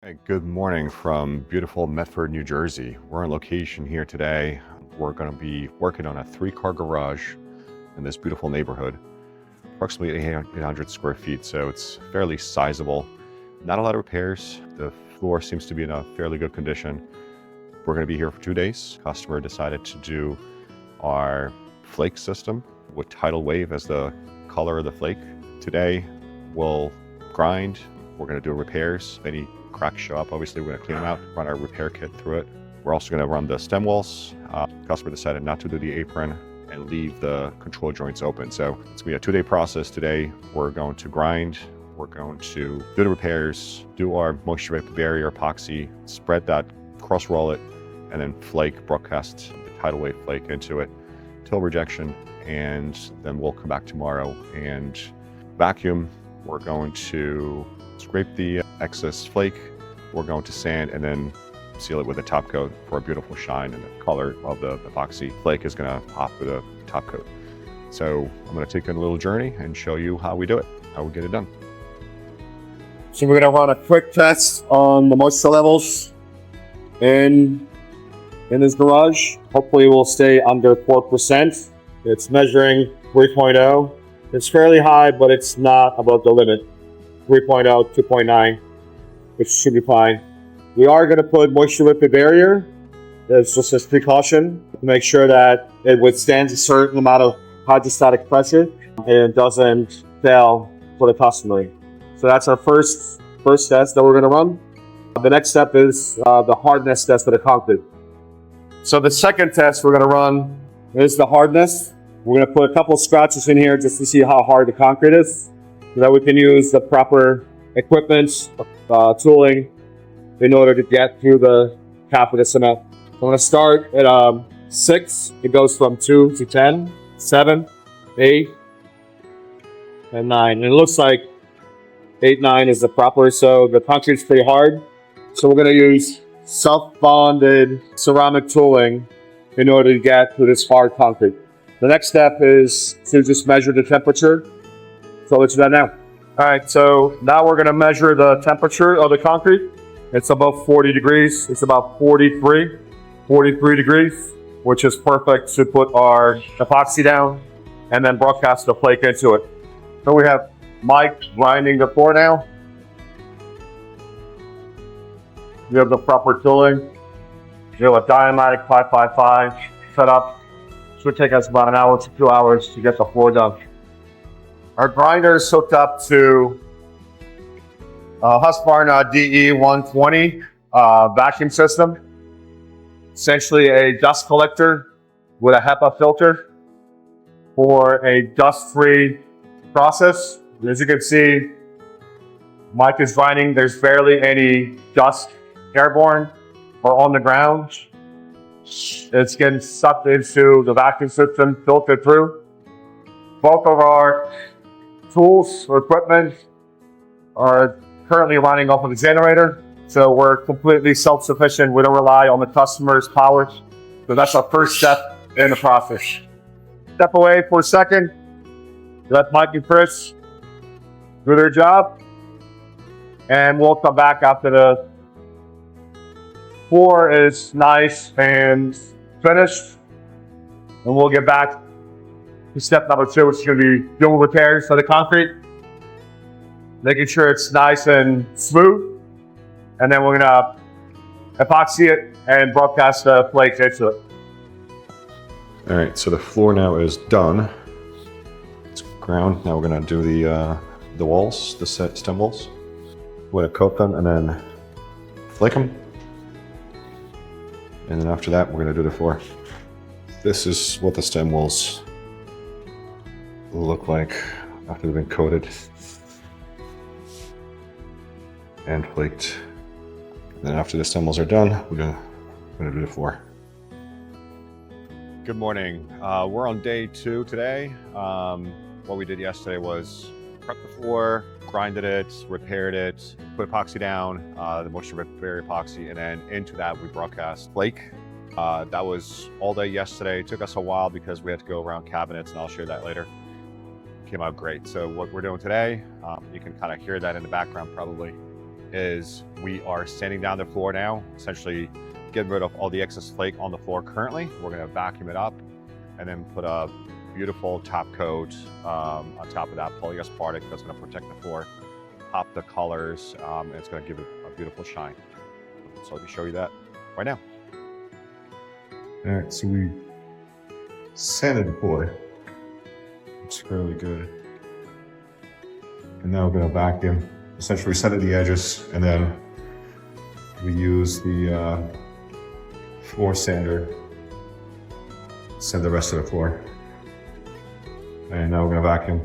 Hey, good morning from beautiful Medford, New Jersey. We're on location here today. We're going to be working on a 3-car garage in this beautiful neighborhood, approximately 800 square feet, so it's fairly sizable. Not a lot of repairs. The floor seems to be in a fairly good condition. We're going to be here for 2 days. Customer decided to do our flake system with tidal wave as the color of the flake. Today we'll grind. We're going to do repairs. Any cracks show up, obviously we're going to clean them out, run our repair kit through it. We're also going to run the stem walls. Customer decided not to do the apron and leave the control joints open. So it's going to be a 2-day process. Today we're going to grind, we're going to do the repairs, do our moisture vapor barrier epoxy, spread that, cross roll it, and then flake, broadcast the tidal wave flake into it till rejection. And then we'll come back tomorrow and vacuum. We're going to scrape the excess flake, we're going to sand and then seal it with a top coat for a beautiful shine, and the color of the epoxy flake is going to pop with a top coat. So I'm going to take you on a little journey and show you how we do it, how we get it done. So we're going to run a quick test on the moisture levels in this garage. Hopefully we'll stay under 4%. It's measuring 3.0. It's fairly high, but it's not above the limit. 3.0, 2.9, which should be fine. We are going to put moisture vapor barrier. It's just a precaution to make sure that it withstands a certain amount of hydrostatic pressure and it doesn't fail for the customer. So that's our first test that we're going to run. The next step is the hardness test of the concrete. So the second test we're going to run is the hardness. We're going to put a couple of scratches in here just to see how hard the concrete is, so that we can use the proper equipment, tooling, in order to get through the cap of the cement. I'm going to start at 6. It goes from 2 to 10, 7, 8, and 9. And it looks like 8, 9 is the proper, so the concrete's pretty hard. So we're going to use self-bonded ceramic tooling in order to get through this hard concrete. The next step is to just measure the temperature. So let's do that now. All right, so now we're going to measure the temperature of the concrete. It's above 40 degrees. It's about 43 degrees, which is perfect to put our epoxy down and then broadcast the flake into it. So we have Mike grinding the floor now. You have the proper tooling. You have a Diamatic 555 set up. This would take us about an hour to 2 hours to get the floor done. Our grinder is hooked up to Husqvarna DE120 vacuum system. Essentially a dust collector with a HEPA filter for a dust-free process. As you can see, Mike is grinding. There's barely any dust airborne or on the ground. It's getting sucked into the vacuum system, filtered through. Both of our tools or equipment are currently running off of the generator, so we're completely self-sufficient. We don't rely on the customer's power. So that's our first step in the process. Step away for a second. Let Mike and Chris do their job, and we'll come back after the floor is nice and finished, and we'll get back to step number 2, which is going to be doing repairs to the concrete, making sure it's nice and smooth, and then we're going to epoxy it and broadcast the flakes into it. All right, so the floor now is done. It's ground. Now we're going to do the walls, the stem walls. We're going to coat them and then flake them. And then after that, we're going to do the floor. This is what the stem walls look like after they've been coated and flaked. And then after the stem walls are done, we're gonna do the floor. Good morning. We're on day 2 today. What we did yesterday was prep the floor, grinded it, repaired it, put epoxy down, the moisture vapor barrier epoxy, and then into that we broadcast flake. That was all day yesterday. It took us a while because we had to go around cabinets, and I'll share that later. Came out great. So what we're doing today, you can kind of hear that in the background probably. is we are sanding down the floor now, essentially getting rid of all the excess flake on the floor currently. We're gonna vacuum it up and then put a beautiful top coat on top of that polyaspartic that's gonna protect the floor, pop the colors, and it's gonna give it a beautiful shine. So let me show you that right now. All right, so we sanded the floor. Looks really good. And now we're gonna vacuum. Essentially, we sanded the edges, and then we use the floor sander to sand the rest of the floor. And now we're gonna vacuum.